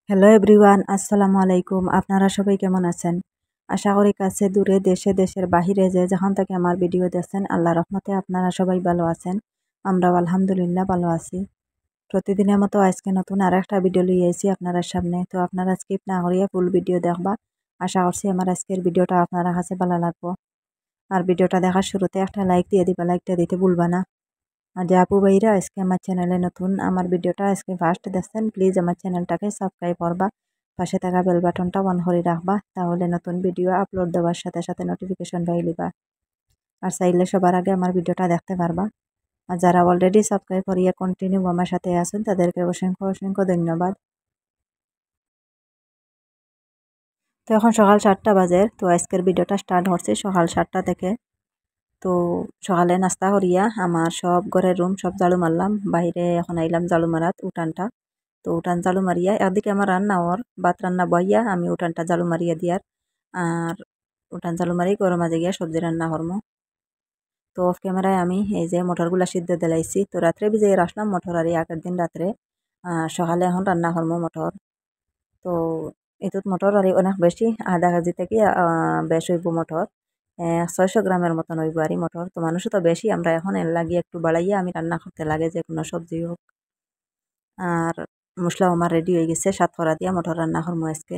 Hello everyone, আসসালামু আলাইকুম। আপনারা সবাই কেমন আছেন? আশা করি কাছে দূরে দেশে দেশের বাহিরে যে যেখান থেকে আমার ভিডিও দেখছেন আল্লাহর রহমতে আপনারা সবাই ভালো আছেন। আমরাও আলহামদুলিল্লাহ ভালো আছি। প্রতিদিনের মতো আজকে নতুন আরেকটা ভিডিও লিয়ে আইছি আপনারা সামনে। তো আপনারা স্কিপ না করিয়া ফুল ভিডিও দেখবা। আশা করছি আমার আজকের ভিডিওটা আপনারা কাছে ভালো লাগবো। আর ভিডিওটা দেখার শুরুতে একটা লাইক দিয়ে দিবা, লাইকটা দিতে ভুলবা না। আর যে আপু ভাইরা আজকে আমার চ্যানেলে নতুন, আমার ভিডিওটা আজকে ফার্স্ট দেখছেন, প্লিজ আমার চ্যানেলটাকে সাবস্ক্রাইব করবা, পাশে থাকা বেল বাটনটা অন করে রাখবা, তাহলে নতুন ভিডিও আপলোড দেওয়ার সাথে সাথে নোটিফিকেশন পাই লিবা। আর চাইলে সবার আগে আমার ভিডিওটা দেখতে পারবা। আর যারা অলরেডি সাবস্ক্রাইব করিয়া কন্টিনিউ আমার সাথে আছেন তাদেরকে অসংখ্য অসংখ্য ধন্যবাদ। তো এখন সকাল 7টা বাজে। তো আজকের ভিডিওটা স্টার্ট হচ্ছে সকাল 7টা থেকে। তো সকালে নাস্তা করিয়া আমার সব ঘরের রুম সব ঝাড়ু মারলাম, বাইরে এখন আইলাম ঝাড়ু মারাত উঠানটা। তো উঠান ঝাড়ু মারিয়া একদিকে আমার রান্না ওর ভাত রান্না বইয়া আমি উঠানটা ঝাড়ু মারিয়া দিয়ার। আর উঠান ঝাড়ু মারি গরম মাঝে গিয়া সবজি রান্না করমু। তো অফ ক্যামেরায় আমি এই যে মটরগুলা সিদ্ধ দিলাইছি। তো রাত্রে ভিজাই রাখলাম মটর, আর আগের দিন রাত্রে সকালে এখন রান্না করমু মটর। তো এটুত মটর আর অনেক বেশি, আধা কেজি থেকে বেশ হইব মটর। 600 গ্রামের মতন হইব আর মটর। তো মানুষও তো বেশি, আমরা এখন এর লাগিয়ে একটু বাড়াইয়া আমি রান্না করতে লাগে যে কোনো সবজি হোক। আর মশলাও আমার রেডি হয়ে গেছে, সাতকরা দিয়া মটর রান্না করবো আজকে।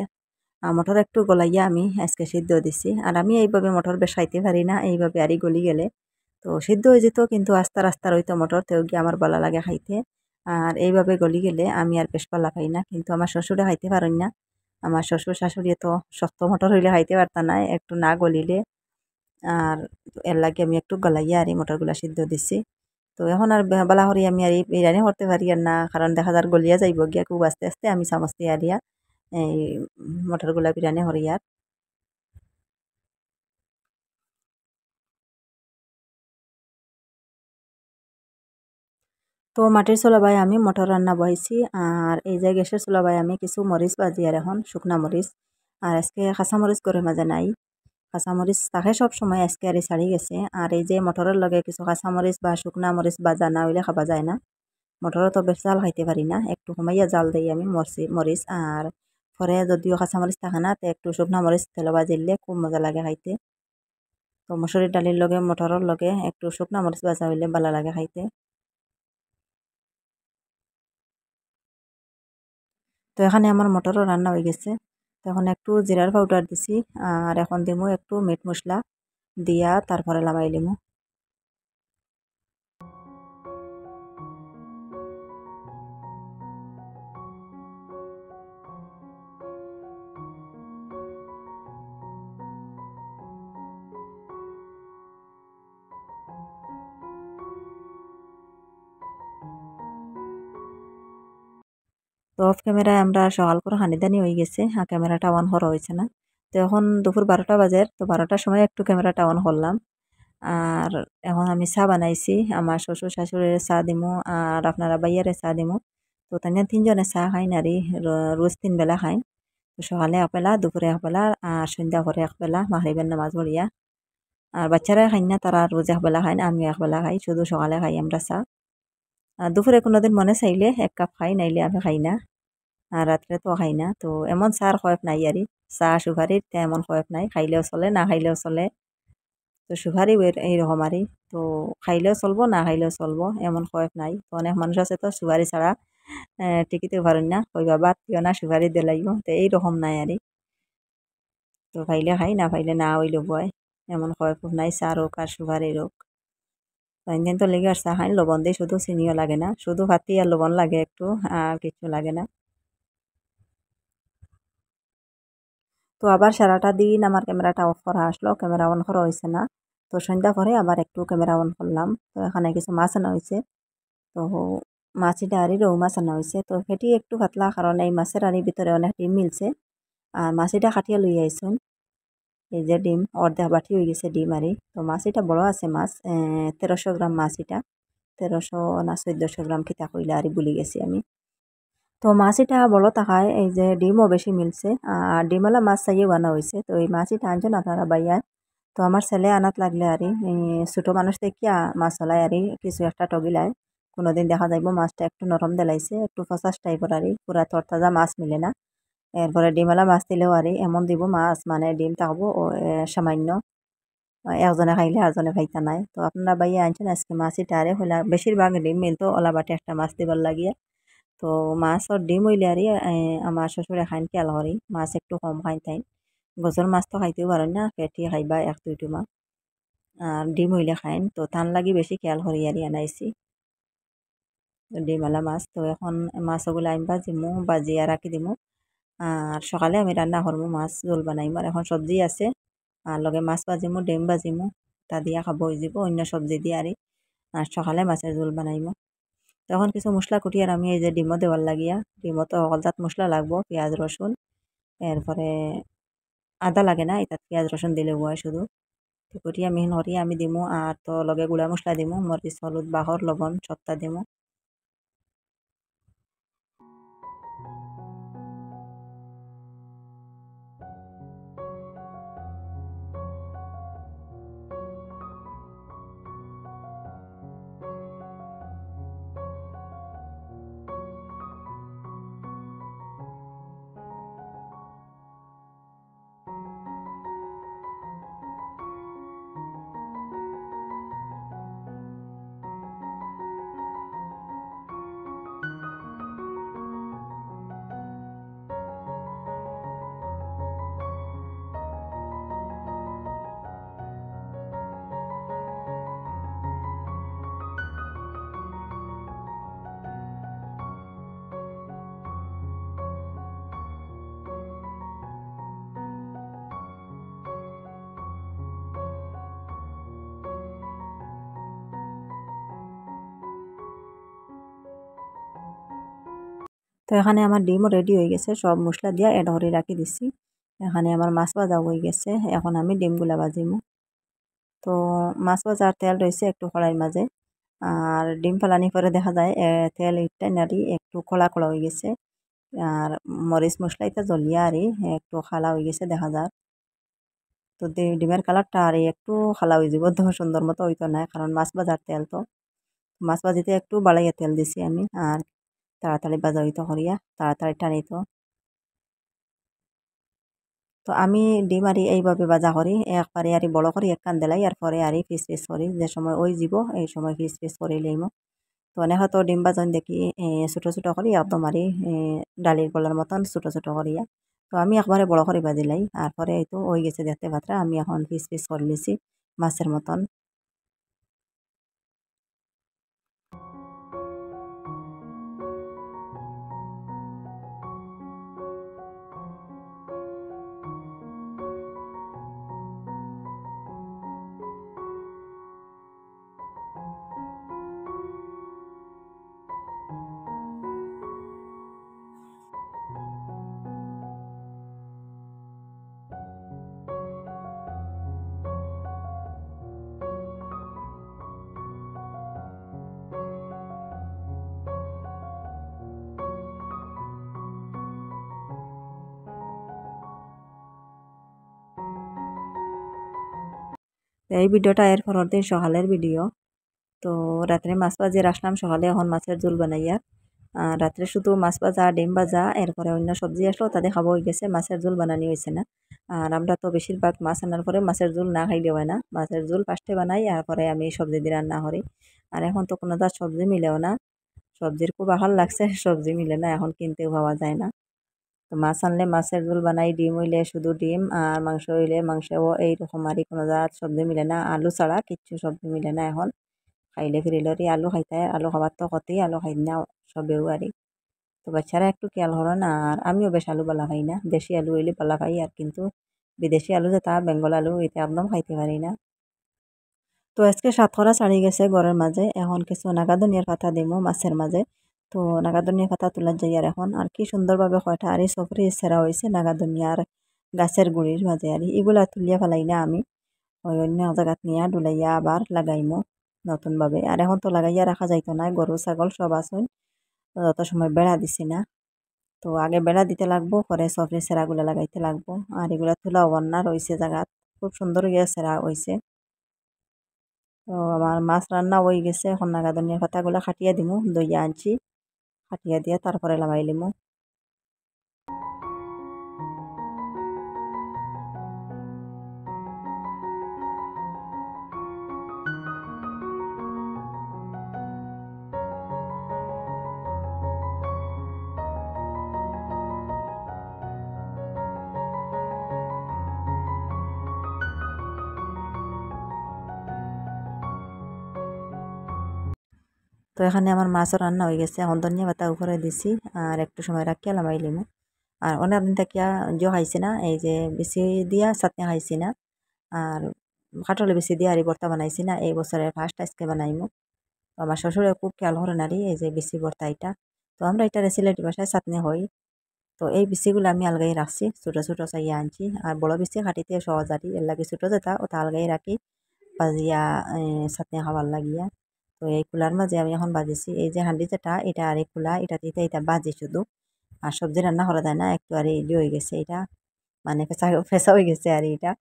মটর একটু গলাইয়া আমি আজকে সিদ্ধ দিছি। আর আমি এইভাবে মটর বেশ খাইতে পারি না, এইভাবে আরই গলি গেলে তো সিদ্ধ হয়ে যেত, কিন্তু আস্তা রাস্তা রইতো মটর, তেও গিয়ে আমার ভালো লাগে খাইতে। আর এইভাবে গলি গেলে আমি আর বেশ ভালো পাই না, কিন্তু আমার শ্বশুরে খাইতে পারেন না। আমার শ্বশুর শাশুড়ি তো শক্ত মটর হইলে খাইতে পারতা না একটু না গলিলে। আর এর লাগে আমি একটু গলাইয়া আর এই মটরগুলা সিদ্ধ দিছি। তো এখন আর বালা করি আমি আর এই বিরিয়ানি করতে পারি আর না, কারণ দেখা যার গলিয়া যাইব গিয়া খুব আস্তে আস্তে আমি চামচ দিয়া দিয়া এই মটরগুলা বিরিয়ানি করি আর। তো মাটির চুলাবাই আমি মটর রান্না বহাইছি। আর এই যে গ্যাসের চুলাবাই আমি কিছু মরিচ ভাজি আর এখন শুকনা মরিচ। আর আজকে কাঁচা মরিচ করে মাঝে নাই, কাঁচামরিচ থাকে সব সময়, আজকে আর ছাড়ি গেছে। আর এই যে মটরের লগে কিছু কাঁচামরিচ বা শুকনা মরিচ ভাজা না হইলে খাওয়া যায় না। মটরও তো বেশ জাল খাইতে পারি না, একটু কমাইয়া জাল দিই আমি মরিচ। আর পরে যদিও কাঁচামরিচ থাকে না তো একটু শুকনা মরিচ তেলে ভাজিলে খুব মজা লাগে খাইতে। তো মসুরির ডালির লগে মটরের লগে একটু শুকনা মরিচ ভাজা হইলে ভালো লাগে খাইতে। তো এখানে আমার মটরও রান্না হয়ে গেছে। তো এখন একটু জিরার পাউডার দিছি। আর এখন দিমু একটু মিট মশলা দিয়া তারপরে লাগাই লিমু। তো অফ ক্যামেরায় আমরা সকাল করে হানিদানি হয়ে গেছে, আর ক্যামেরাটা অন করা হয়েছে না। তো এখন দুপুর 12টা বাজে। তো 12টার সময় একটু ক্যামেরাটা অন করলাম। আর এখন আমি চা বানাইছি, আমার শ্বশুর শাশুড়ির চা দিমু আর আপনারা বাইয়ারে চা দিমু। তো তাই তিনজনে চা খাই নারী, রোজ 3 বেলা খাই। তো সকালে একবেলা, দুপুরে একবেলা, আর সন্ধ্যা করে একবেলা মাগরিবের নামাজ পড়িয়া। আর বাচ্চারা খাই না, তারা রোজ একবেলা খাই না, আমিও একবেলা খাই, শুধু সকালে খাই আমরা চা। আর দুপুরে কোনোদিন মনে চাইলে 1 কাপ খাই, নাইলে আমি খাই না। আর রাত্রে তো খাই না। তো এমন চার খয়েক নাই আরই। চা সুপারির তেমন খয়েক নাই, খাইলেও চলে না খাইলেও চলে। তো সুপারি এইরকম আরই। তো খাইলেও চলবো না খাইলেও চলবো, এমন খয়েক নাই। তো অনেক মানুষ আছে তো সুপারি ছাড়া টিকিতে পারেন না, কইবা বাদ দিও না সুপারি দিলাইব, তো এইরকম নাই আরই। তো খাইলে খাই, না খাইলে না হইল বয়, এমন খয়েক নাই চার হোক আর সুপারির হোক। তো ইন্দিন তো লেগে আর চা খাই লবণ দিয়ে, শুধু চিনিও লাগে না, শুধু ভাতি আর লবণ লাগে একটু, আর কিছু লাগে না। তো আবার সারাটা দিন আমার ক্যামেরাটা অফ করা আসলো, ক্যামেরা অন করা হয়েছে না। তো সন্ধ্যা পরে আবার একটু ক্যামেরা অন করলাম। তো এখানে কিছু মাছ আনা হয়েছে। তো মাছিটা আরই রৌ মাছ আনা হয়েছে। তো সেটি একটু পাতলা, কারণ এই মাছের আড়ির ভিতরে অনেক ডিম মিলছে। আর মাছিটা কাটিয়ে লই আইসুন। এই যে ডিম অর্ধেক বাটি হয়ে গেছে ডিম আরই। তো মাছিটা বড় আছে মাছ, 1300 গ্রাম মাছ এটা। 1300 না 1400 গ্রাম কিতা কইলা আরই ভুলি গেছি আমি। তো মাছ এটা বড় থাকায় এই যে ডিমও বেশি মিলছে। আর ডিমওয়ালা মাছ চাইয়ে বানা হয়েছে। তো এই মাছ এটা আনছেন আপনারা বাইয়ায়। তো আমার ছেলে আনাত লাগলে আরই ছোটো মানুষ দেখিয়া মাছ হলাই আরই কিছু একটা টগিলায়। কোনোদিন দেখা যাইব মাছটা একটু নরম দেলাইছে, একটু ফসাস টাইপের আরই, পুরা তরতাজা মাছ মিলে না। এরপরে ডিমওয়ালা মাছ দিলেও আরই এমন দিব মাছ মানে ডিম থাকবো ও সামান্য একজনে খাইলে আরজনে খাইতা নাই। তো আপনারা বাইয়া আনছেন আজকে মাছই টারে হইলা বেশিরভাগ ডিম মিলতো ওলা বাটে একটা মাছ দিবার লাগিয়া। তো মাছর ডিম হইলে আরই আমার শ্বশুরে খাইন খেয়াল করি মাছ একটু কম খাইন তাই গছর মাছ তো খাইতেও পারেন না পেটি খাইবা এক দুইটো মাছ আর ডিম হইলে খাইন তো তান লাগি বেশি খেয়াল করি আরই আনাইছি ডিমওয়ালা মাছ। তো এখন মাছগুলো আমি ভাজিমু বাজিয়া রাখি দিমু আর সকালে আমি রান্না করবো মাছ জোল বানাইমু আর এখন সবজি আছে আর লগে মাছ ভাজিমু ডিম ভাজিমু তা দিয়া খাবো হয়ে যাব অন্য সবজি দিয়ে আর সকালে মাছের ঝোল বানাইমু। তখন কিছু মশলা কুটি আর আমি এই যে ডিমও দেওয়ার লাগিয়া ডিমও তো হলদাত মশলা লাগবো পেঁয়াজ রসুন এরপরে আদা লাগে না এটা পেঁয়াজ রসুন দিলে হয় শুধু তো কুটি আমি নরি আমি দিমু আর তো লগে গুঁড়া মশলা দিমু মরিচ হলুদ বাহর লবণ সবটা দিমু। তো এখানে আমার ডিমও রেডি হয়ে গেছে সব মশলা দিয়া এড করে রাখি দিছি। এখানে আমার মাছ ভাজা হয়ে গেছে এখন আমি ডিমগুলা ভাজিমু। তো মাছ ভাজার তেল রয়েছে একটু কড়াইয়ের মাঝে আর ডিম ফালানি পরে দেখা যায় তেল ইটটা নাড়ি একটু কড়া কড়া হয়ে গেছে আর মরিচ মশলা এটা জ্বলিয়া আরই একটু খালা হয়ে গেছে দেখা যায়। তো ডিমের কালারটা আর একটু খালা হয়ে যাব তো সুন্দর মতো হইতো না কারণ মাছ ভাজার তেল তো মাছ ভাজিতে একটু বাড়াইয়া তেল দিছি আমি আর তাড়াতাড়ি ভাজা হইতো করিয়া তাড়াতাড়ি টানিতো। তো আমি ডিম আরি এইভাবে ভাজা করি একবারে আরি বড় করি এক কান দেলাই আর পরে আরি পিস পিস করি যে সময় ওই যাব এই সময় পিস পিস করে লইমু। তো অনেক হয়তো ডিম ভাজন দেখি ছোটো ছোটো করি একদম আরি ডালির গলার মতন ছোটো ছোটো করিয়া। তো আমি একবারে বড় করে ভাজিলাই আর পরে এই তো হয়ে গেছে দেখতে পাত্রা আমি এখন পিস পিস করে লিছি মাছের মতন। তো এই ভিডিওটা এর পরের দিন সকালের ভিডিও। তো রাত্রে মাছ ভাজিয়ে রাখলাম সকালে এখন মাছের ঝোল বানাইয়া আর রাত্রে শুধু মাছ ভাজা ডিম ভাজা এরপরে অন্য সবজি আসলো তাদের খাবো হয়ে গেছে মাছের ঝোল বানানি হয়েছে না। আর আমরা তো বেশিরভাগ মাছ আনার পরে মাছের ঝোল না খাইলে হয় না মাছের ঝোল ফার্স্টে বানাই আর পরে আমি সবজি দিয়ে রান্না করি। আর এখন তো কোনো তার সবজি মিলেও না সবজির খুব আহাল লাগছে সবজি মিলে না এখন কিনতেও পাওয়া যায় না। তো মাছ আনলে মাছের ঝোল বানাই ডিম হইলে শুধু ডিম আর মাংস হইলে মাংসও এইরকম আর কোনো জাত সবজি মিলে না আলু ছাড়া কিচ্ছু সবজি মিলে না এখন খাইলে ফিরিলরি আলু খাইতে আলু খাবার তো কতই আলু খাই না সবেও আরই। তো বাচ্চারা একটু খেয়াল করে না আর আমিও বেশ আলু বালা খাই না দেশি আলু হইলে বালা খাই আর কিন্তু বিদেশি আলু যেটা বেঙ্গল আলু এটা একদম খাইতে পারি না। তো আজকে সাতকরা ছাড়ি গেছে ঘরের মাঝে এখন কিছু নাগাদনিয়ার পাতা দিমু মাছের মাঝে। তো নাগাদনিয়া পাতা তোলার যাই আর এখন আর কি সুন্দরভাবে কয়টা আর এই সফরি সেরা হয়েছে নাগাদনিয়ার গাছের গুড়ির মাঝে আর এগুলা তুলিয়া ফেলাই না আমি ওই অন্য জায়গাত নিয়ে ডুলাইয়া আবার লাগাইমু নতুনভাবে আর এখন তো লাগাইয়া রাখা যাইতো না গরু ছাগল সব আসুন যত সময় বেড়া দিছি না। তো আগে বেড়া দিতে লাগবো পরে সফরি সেরাগুলা লাগাইতে লাগবো আর এগুলা তুলা না রয়েছে জায়গাত খুব সুন্দর গিয়ে সেরা হয়েছে। তো আমার মাছ রান্না হয়ে গেছে এখন নাগা ধনিয়ার পাতাগুলো খাটিয়া দিমু দইয়া আনছি খাটিয়া দিয়া তারপরে লাগাই লিমু। তো এখানে আমার মাছও রান্না হয়ে গেছে, এখন ধনিয়া পাতা উপরে দিছি আর একটু সময় রাখিয়া লামাই লিমু। আর অনেক দিন থাকিয়া জিও খাইছি না, এই যে বেশি দিয়া চাটনি খাইছি না, আর কাটলে বেশি দিয়া আর ভর্তা বানাইছি না, এই বছরের ফার্স্ট আজকে বানাইমু। তো আমার শ্বশুরে খুব খেয়াল করে নারি এই যে বেশি ভর্তা এটা, তো আমরা এটা সিলেটি ভাষায় চাটনি হই। তো এই বিচিগুলো আমি আলগাই রাখছি, ছোটো ছোটো চাইয়া আনছি, আর বড় বিচি কাটিতে সহজ আর এর লাগে ছোটো যেটা ওটা আলগাই রাখি বাজিয়া চাটনি খাবার লাগিয়া। তো এই কুলার মাঝে আমি এখন বাজিছি, এই যে হাঁডি যেটা এটা আর এই কুলা এটা দিতে এটা বাজি শুধু, আর সবজি রান্না করা যায় না, একটু আর এই হয়ে গেছে এটা, মানে ফেসা ফেসা হয়ে গেছে আর এটা,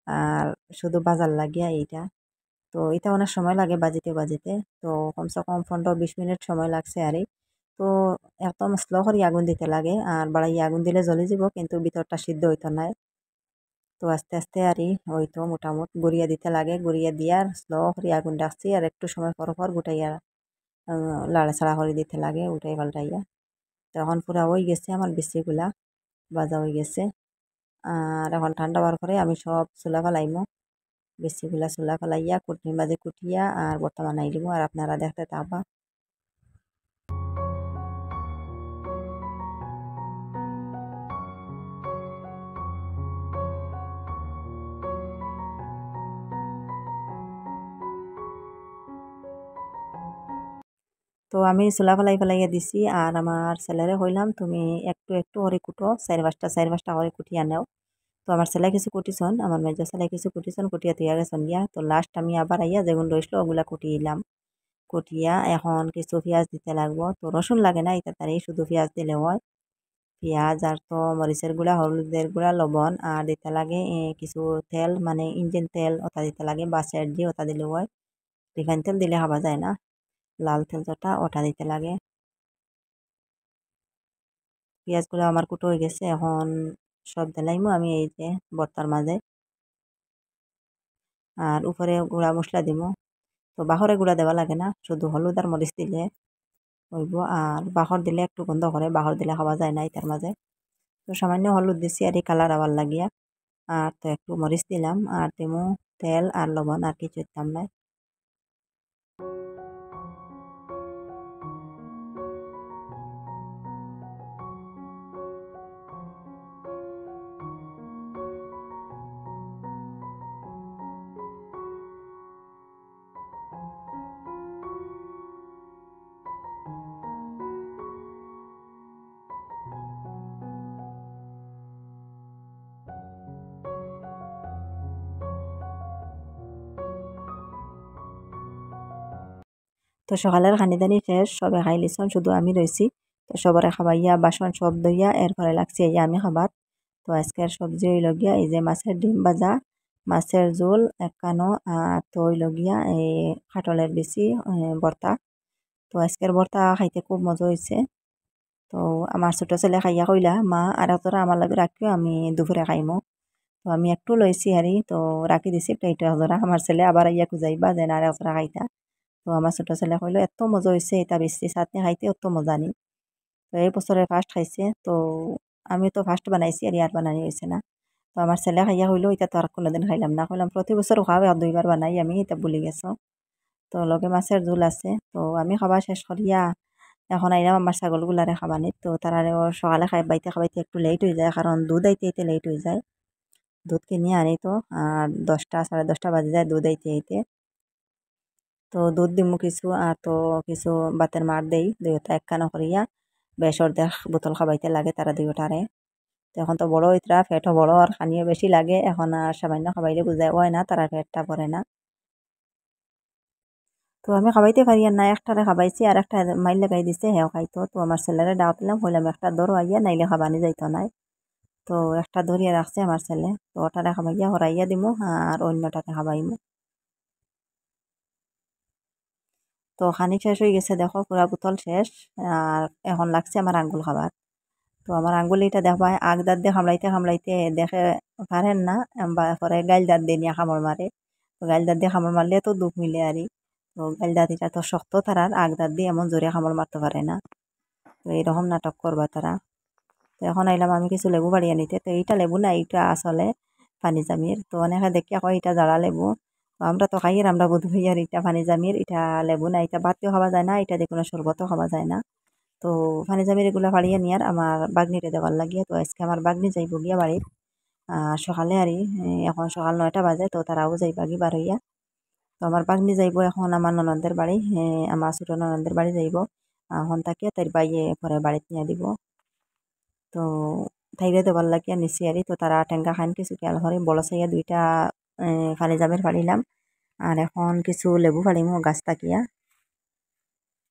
আর শুধু বাজার লাগিয়া এইটা। তো এটা অনেক সময় লাগে বাজিতে বাজিতে, তো কমসে কম 15-20 মিনিট সময় লাগছে আর তো একদম স্লো করে আগুন দিতে লাগে, আর বাড়াইয়া আগুন দিলে জ্বলে যাব কিন্তু ভিতরটা সিদ্ধ হইতো না। তো আস্তে আস্তে আর হয়তো মোটামুটি গড়িয়া দিতে লাগে, গড়িয়া দিয়ে আর স্লো করে আগুন রাখছি, আর একটু সময় পর পর গুটাইয়া লাড়াছাড়া করে দিতে লাগে উঠাই পাল্টাইয়া। তখন পুরা হয়ে গেছে আমার বিচিগুলা ভাজা হয়ে গেছে, আর এখন ঠান্ডা হওয়ার পরে আমি সব চুলা ফেলাইমো, বিচিগুলা চুলা ফেলাইয়া কুটনি বাজে কুটিয়া আর ভর্তা বানাই দিব, আর আপনারা দেখতে থাকবা। তো আমি চুলা ফেলাই ফেলাইয়া দিছি, আর আমার ছেলেরে কইলাম তুমি একটু একটু করে কুটো, 4-5টা করে কুটিয়া নেও। তো আমার ছেলে কিছু কুটিছন, আমার মেজো ছেলে কিছু কুটিছন, কুটিয়া তুইয়া গেছন গিয়া। তো লাস্ট আমি আবার আইয়া যেগুন রইসলো ওগুলা কুটিলাম, কুটিয়া এখন কিছু পেঁয়াজ দিতে লাগবো। তো রসুন লাগে না এটা তার শুধু পেঁয়াজ দিলে হয়, পেঁয়াজ আর তো মরিচের গুঁড়া, হলুদের গুঁড়া, লবণ, আর দিতে লাগে কিছু তেল, মানে ইঞ্জিন তেল ওটা দিতে লাগে, বা সেট দিয়ে ওটা দিলে হয়, রিফাইন তেল দিলে খাওয়া যায় না, লাল তেল যেটা ওটা দিতে লাগে। পেঁয়াজগুলো আমার কুটো হয়ে গেছে, এখন সব দিলাইমু আমি এই যে ভর্তার মাঝে, আর উপরে গুঁড়া মশলা দিমু। তো বাহরে গুঁড়া দেওয়া লাগে না, শুধু হলুদ আর মরিচ দিলে হইব, আর বাহর দিলে একটু গন্ধ করে, বাহর দিলে খাওয়া যায় না এটার মাঝে। তো সামান্য হলুদ দিছি আর এই কালার আবার লাগিয়া, আর তো একটু মরিচ দিলাম, আর দিমু তেল আর লবণ, আর কিছু দিতাম না। তো সকালের খানিদানি শেষ, সবে খাই লিছন, শুধু আমি রইছি। তো সবরে খাবাইয়া বাসন সব ধুইয়া এরপরে লাগছি এই আমি খাবার। তো আজকের সবজি হইল গিয়া এই যে মাছের ডিম ভাজা, মাছের ঝোল একখানো, আর তো হইল গিয়া এই কাটলের বিচি ভর্তা। তো আজকের ভর্তা খাইতে খুব মজা হয়েছে। তো আমার ছোট ছেলে খাইয়া কইলা মা আর তোরা আমার লাগে রাখিও, আমি দুপুরে খাইমো। তো আমি একটু লইছি হারি, তো রাখি দিছি প্লেটে হজরা, আমার ছেলে আবার ইয়া খুঁজাইবা যে না আর তোরা খাইতা। তো আমার ছোট ছেলে কইলো এত মজা হয়েছে, এটা বেশি চাটনি খাইতে অত মজা নি। তো এই বছরে ফার্স্ট খাইছে, তো আমি তো ফার্স্ট বানাইছি আর ইয়ার বানানি হয়েছে না। তো আমার ছেলে খাইয়া হইলো এটা তো আর কোনোদিন খাইলাম না, কইলাম প্রতি বছর খাওয়া আর 2বার বানাই আমি, এটা ভুলে গেছো। তো লগে মাছের ঝোল আছে, তো আমি খাওয়া শেষ করিয়া এখন আইলাম আমার ছাগলগুলারে খাবানিত। তো তারা সকালে বাইতে খাবাইতে একটু লেট হয়ে যায়, কারণ দুধ আইতে আইতে লেট হয়ে যায়, দুধ কিনে আনি তো, আর 10টা 10:30 বাজে যায় দুধ আইতে আইতে। তো দুধ দিমু কিছু, আর তো কিছু বাতের মার দেই দুইটা একখানা করিয়া, বেশ অর্ধেক বোতল খাবাইতে লাগে তারা দুইটারে। তো এখন তো বড় হইতরা, পেটও বড় আর খানিও বেশি লাগে, এখন আর সামান্য খাবাইলে বুঝায় হয় না, তারা পেটটা ভরে না। তো আমি খাবাইতে পারি আর না, একটারে খাবাইছি আর একটা মাইল লাগাই দিছে হেও খাইতো। তো আমার ছেলেরে ডাক দিলাম, কইলাম একটা ধরো আইয়া, নাইলে খাবানি যাইতো নাই। তো একটা ধরিয়া রাখছে আমার ছেলে, তো ওটারে খাবাইয়া হরাইয়া দিমু আর অন্যটাকে খাবাইমু। তো খানি শেষ হয়ে গেছে, দেখো পুরা বোতল শেষ, আর এখন লাগছে আমার আঙ্গুল খাবার। তো আমার আঙ্গুলিটা দেখবাই আগ দাঁত দিয়ে কামড়াইতে কামড়াইতে দেখে পারেন না, বা পরে গাইল দাঁত দিয়ে নিয়ে কামড় মারে। তো গাইল দাঁত দিয়ে কামড় মারলে তো দুঃখ মিলে আরই। তো গাইল দাঁত এটা তো শক্ত, তারার আগ দাঁত দিয়ে এমন জোরে কামড় মারতে পারে না। তো এইরকম নাটক করবা তারা। তো এখন আইলাম আমি কিছু লেবু বাড়িয়ে নিতে, তো এইটা লেবু না, এইটা আসলে পানি জামির। তো অনেকে দেখি কয় এটা জারা লেবু, তো আমরা তো খাই আর আমরা বোধ হই আর এটা পানি জামির এটা লেবু না এটা ভাতেও খাওয়া যায় না এটা দিয়ে কোনো শরবতও খাওয়া যায় না। তো পানি জামির এগুলো ফাড়িয়ে নিয়ার আমার বাগনিরে দেওয়ার লাগিয়ে তো আজকে আমার বাগনি যাইব গিয়া বাড়ির সকালে আরই এখন সকাল 9টা বাজে তো তারাও যাইবা গি বার হইয়া। তো আমার বাগনি যাইব এখন আমার ননদের বাড়ি আমার ছোট ননদের বাড়ি যাইব এখন তাকে তার বাইয়ে পরে বাড়িতে নিয়ে দিব। তো থাইরে দেবার লাগিয়া নিছি আরই তো তারা টেঙ্গা খান কিছু খেয়াল করে বড় সাইয়া 2টা পানি জামের ফাড়িলাম আর এখন কিছু লেবু ফাড়িমু গাছ তাকিয়া।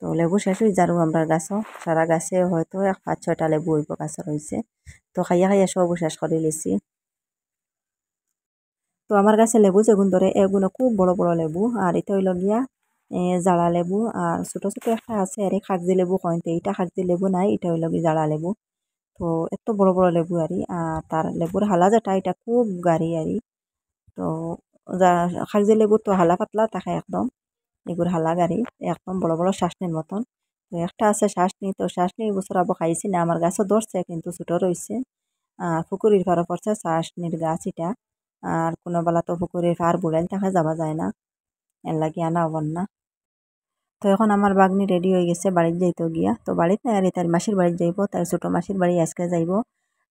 তো লেবু শেষ হয়ে যারু আমরা গাছও সারা গাছে হয়তো 5-6টা লেবু হইব গাছের হয়েছে। তো খাইয়া খাইয়া সব শেষ করে লিছি। তো আমার গাছে লেবু যেগুন ধরে এগুলো খুব বড় বড় লেবু আর এটা হইল গিয়া জাড়া লেবু আর ছোট ছোট একটা আছে আর খাগজি লেবু কইতে এটা খাগজি লেবু নাই এটা হইল গিয়ে জাড়া লেবু। তো এত বড় বড় লেবু আরই আর তার লেবুর হালা যেটা এটা খুব গাঢ়ি আরই। তো খাগজি লেবুর তো হালা পাতলা থাকে একদম এগুর হালা গাড়ি একদম বড় বড় শ্বাসনির মতন। তো একটা আছে শ্বাসনি তো শ্বাসনি বছর আবার খাইছি না আমার গাছও ধরছে কিন্তু ছোট রয়েছে পুকুরির পাড়ে পড়ছে শ্বাসনির গাছ এটা আর কোনো বেলা তো পুকুরের পাড় বুড়াইল থাকে যাওয়া যায় না এর লাগি আনা হবার না। তো এখন আমার বাগনি রেডি হয়ে গেছে বাড়িতে যাইতে গিয়া তো বাড়িতে নাই আর তার মাসির বাড়িতে যাইব তার ছোট মাসির বাড়ি আজকে যাইব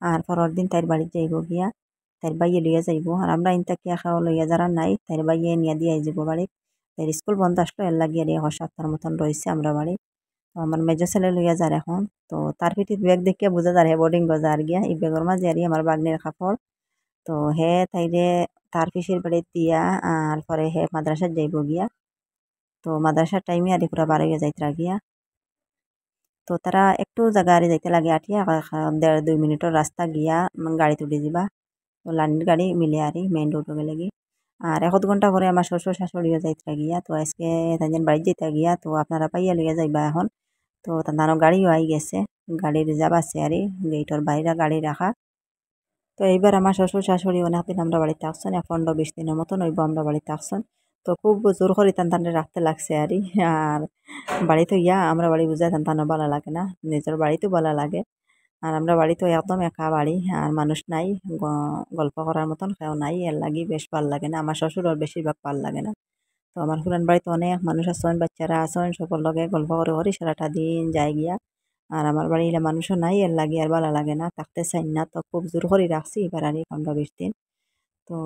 আর পরের দিন তার বাড়িতে যাইব গিয়া তার বাইয়ে লইয়া যাইব আর আমরা ইনতা কিয়া খাওয়া লইয়া যারা নাই তার বাইয়ে নিয়ে দিয়ে যাইব বাড়ি। তার স্কুল বন্ধ আসলো এর লাগিয়ে আর 1 সপ্তাহ মতন রয়েছে আমরা বাড়ি। তো আমার মেজো ছেলে লইয়া যার এখন তো তার পিঠিত ব্যাগ দেখিয়া বোঝা যার হে বোর্ডিং গজার গিয়া এই ব্যাগের মাঝে আর আমার বাগনির কাপড়। তো হে তাইরে তার পিসির বাড়ি দিয়া আর পরে হে মাদ্রাসাত যাইব গিয়া। তো মাদ্রাসার টাইমে আর পুরা 12 যাইতরা গিয়া। তো তারা একটু জায়গা আর যাইতে লাগে আটিয়া 1.5-2 মিনিটের রাস্তা গিয়া গাড়ি তুলে দিবা। তো লাইনের গাড়ি মিলে আরি মেইন রোড গেলে গি আর 1 ঘন্টা পরে আমার শ্বশুর শাশুড়িও যাইতে গিয়া তো আজকে তাদের বাড়ি যেতে গিয়া তো আপনারা পাইয়া লইয়া যাইবা এখন। তো তার গাড়িও আই গেছে গাড়ি রিজার্ভ আছে আরই গেটের বাইরে গাড়ি রাখা। তো এইবার আমার শ্বশুর শাশুড়ি অনেকদিন আমরা বাড়িতে আসছেন 15-20 দিনের মতন হইব আমরা বাড়িতে আসছেন। তো খুব জোর করে টানটানে রাখতে লাগছে আরই আর বাড়িতে ইয়া আমরা বাড়ি বুঝা টানটানো ভালো লাগে না নিজের বাড়িতেও ভালো লাগে। আর আমরা বাড়িতে একদম একা বাড়ি আর মানুষ নাই গল্প করার মতন কেউ নাই এর লাগি বেশ ভাল লাগে না আমার শ্বশুর ওর বেশিরভাগ ভাল লাগে না। তো আমার পুরান বাড়িতে অনেক মানুষ আছেন বাচ্চারা আছেন সকল লগে গল্প করে করে সারাটা দিন যায় গিয়া। আর আমার বাড়ি এলে মানুষও নাই এর লাগি আর ভালো লাগে না থাকতে চাই না তো খুব জোর করে রাখছি এবার আর 15-20 দিন। তো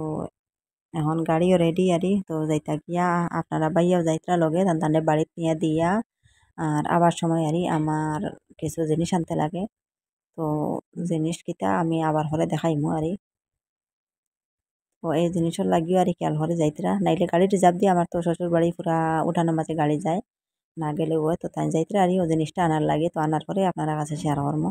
এখন গাড়িও রেডি আরি তো যাইতা গিয়া আপনারা বাইয়াও যাইতরা লগে তান্তানে বাড়িতে নিয়ে দিয়া আর আবার সময় আরি আমার কিছু জিনিস আনতে লাগে। তো জিনিস কিতা আমি আবার হলে দেখাইমু আরই। তো এই জিনিসের লাগিও আর খেয়াল করে যাইতরা নাইলে গাড়ি রিজার্ভ দিয়ে আমার তো শ্বশুর বাড়ি পুরা উঠানোর মাঝে গাড়ি যায় না গেলে ও তো তাই যাইতরা আর ও জিনিসটা আনার লাগে তো আনার পরে আপনারা কাছে শেয়ার করবো।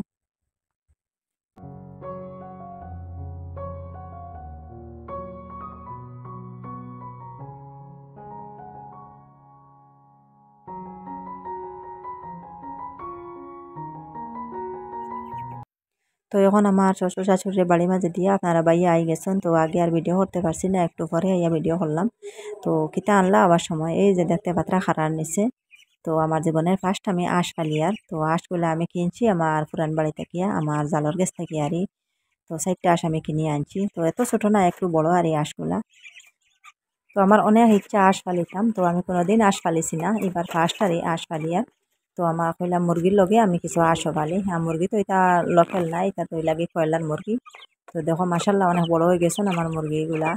তো এখন আমার শ্বশুর শাশুড়ির বাড়ির মাঝে দিয়ে আপনারা বাইয়া আই গেছেন তো আগে আর ভিডিও করতে পারছি না একটু পরে আইয়া ভিডিও করলাম। তো কিতা আনলা আবার সময় এই যে দেখতে পাত্রা খারার নিচে। তো আমার জীবনের ফার্স্ট আমি আঁশ ফালিয়ার তো আঁশগুলা আমি কিনছি আমার পুরান বাড়ি থেকে আমার জালর গেছ থেকে আরই। তো 4টা আঁশ আমি কিনে আনছি তো এত ছোট না একটু বড় আর এই আঁশগুলা। তো আমার অনেক ইচ্ছা আঁশ ফালিতাম তো আমি কোনোদিন আঁশ ফালিছি না এবার ফার্স্ট আর এই আঁশ ফালিয়ার। তো আমার কইলাম মুরগির লগে আমি কিছু আঁশও ফালি মুরগি তো এটা লোকেল নাই এটা তো লাগে কয়লার মুরগি। তো দেখো মাসাল্লাহ অনেক বড় হয়ে গেছেন আমার মুরগিগুলা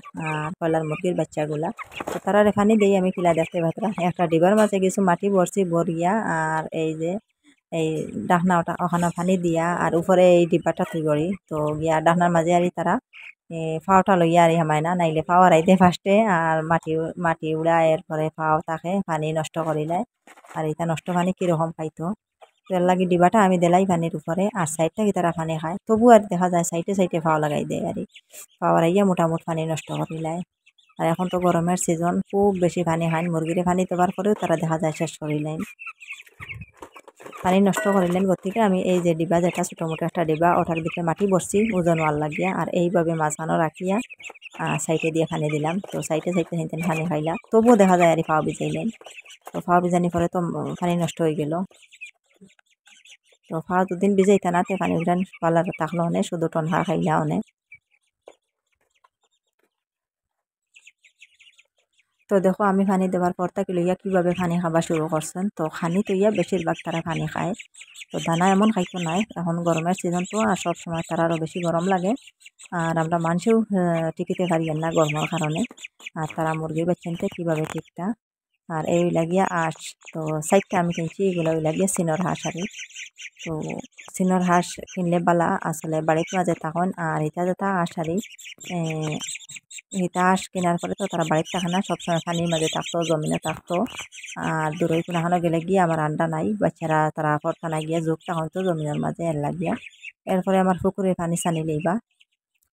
কয়লার মুরগির বাচ্চাগুলা। তো তারা রেখানি দেই আমি কিলা দেখতে পাত্রা একটা ডিবার মাঝে কিছু মাটি ভরছি ভরিয়া আর এই যে এই ডাকনা ওটা ওখানে পানি দিয়া আর উপরে এই ডিব্বাটা তুই করি তো গিয়া ডাকনার মাঝে আর তারা ফাওটা লইয়া আর হামায় না নাইলে ফাও হারাইতে ফার্স্টে আর মাটি মাটি উড়া এরপরে ফাও তাকে পানি নষ্ট করিলে আর এটা নষ্ট পানি কিরকম খাইতো। তো এর লাগি ডিবাটা আমি দিলাই পানির উপরে আর সাইডটা কি তারা পানি খায় তবু আর দেখা যায় সাইডে সাইডে ফাও লাগাই দেয় আর ফাও হারাইয়া মোটামুটি পানি নষ্ট করিলাই। আর এখন তো গরমের সিজন খুব বেশি পানি খায় মুরগিরে পানি দেওয়ার পরেও তারা দেখা যায় শেষ করিলেন পানি নষ্ট করিলেন গতিকে আমি এই যে ডিবা যেটা ছোটো মোটো একটা ডিবা ওটার ভিতরে মাটি বসছি ওজন ওয়াল লাগিয়া আর এইভাবে মাঝখানো রাখিয়া সাইডে দিয়ে পানি দিলাম তো সাইডে সাইডে হেঁটেন পানি খাইলা তবুও দেখা যায় আর ফাও ভিজাইলেন। তো ফাও ভিজানি পরে তো পানি নষ্ট হয়ে গেল। তো ফাও দুদিন ভিজাইতা না তে পানি উঠান পালার থাকলো অনেক শুধু টনহা খাইলা অনেক। তো দেখো আমি পানি দেওয়ার পর তাকে লইয়া কীভাবে পানি খাবা শুরু করছেন। তো খানি তৈয়া বেশিরভাগ তারা পানি খায়। তো দানা এমন খাইতো নাই, এখন গরমের সিজন তো আর সব সময় তারা আরও বেশি গরম লাগে। আর আমরা মানুষেও টিকিতে পারি না গরমের কারণে। আর তারা মুরগির বাচ্চানতে কীভাবে টিকতা। আর এই লাগিয়া আঁশ, তো সাইডটা আমি কিনছি এগুলো ওই লাগিয়ে সিনর হাঁস আর তো সিনর হাঁস কিনলে বালা আসলে বাড়ির মাঝে তখন আর এটা যেটা আঁশারি এটা হাঁস কেনার পরে তো তারা বাড়িতে থাকে না, সবসময় পানির মাঝে থাকতো, জমিনে থাকতো। আর দূরে কোনাখানো গেলে গিয়ে আমার আন্ডা নাই, বাচ্চারা তারা পরখানা গিয়ে যোগ তখন তো জমিনের মাঝে এর লাগিয়া। এরপরে আমার পুকুরের পানি সানি লইবা,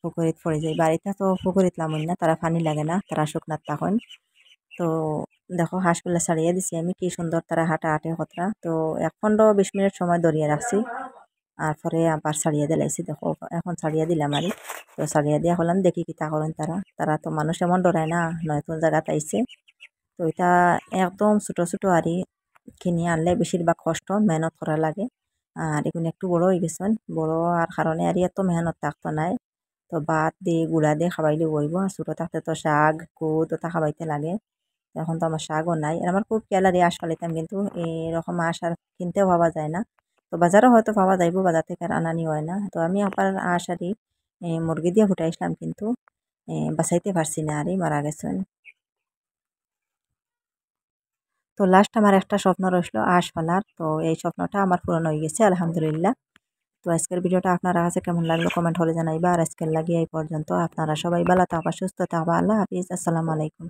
পুকুরিত পড়ে যায়। বাড়িতে তো পুকুরিত লামুন না, তারা পানি লাগে না, তারা শুকনার তখন। তো দেখো হাঁসগুলো ছাড়িয়ে দিছি আমি, কি সুন্দর তারা হাঁটাহাঁটি কতরা। তো 15-20 মিনিট সময় ধরিয়ে রাখছি, আর পরে আবার ছাড়িয়ে দিলাইছি। দেখো এখন ছাড়িয়ে দিলাম আর তো ছাড়িয়ে দিয়া হলাম দেখি কিতা করেন তারা। তারা তো মানুষ এমন ডরায় না, নতুন জায়গাতে আইছে। তো এটা একদম ছোটো ছোটো আরই কিনে আনলে বেশিরভাগ কষ্ট মেহনত করা লাগে। আর এগুলো একটু বড় হয়ে গেছেন, বড় আর কারণে আর এত মেহনত থাকতো নাই। তো ভাত দিয়ে গুঁড়া দিয়ে খাবাইলে বইব, আর ছোটো থাকতে তো শাক কুদ ওটা খাবাইতে লাগে। এখন তো আমার শাকও নাই। আর আমার খুব ক্যালারি আঁশ ফালাইতাম, কিন্তু এরকম আঁশ আর কিনতেও পাওয়া যায় না। তো বাজারও হয়তো পাওয়া যাইব, বাজার থেকে আর আনানি হয় না। তো আমি আবার আঁশ আরই মুরগি দিয়ে ফুটাইছিলাম, কিন্তু বাঁচাইতে পারছি না, আরই মারা গেছেন। তো লাস্ট আমার একটা স্বপ্ন রইল আঁশ ফালার, তো এই স্বপ্নটা আমার পূরণ হয়ে গেছে আলহামদুলিল্লাহ। তো আজকের ভিডিওটা আপনারা কাছে কেমন লাগলো কমেন্ট করে জানাইবা। আর আজকের লাগিয়ে এই পর্যন্ত, আপনারা সবাই ভালো থাকবা, সুস্থ থাকবা। আল্লাহ হাফিজ, আসসালামু আলাইকুম।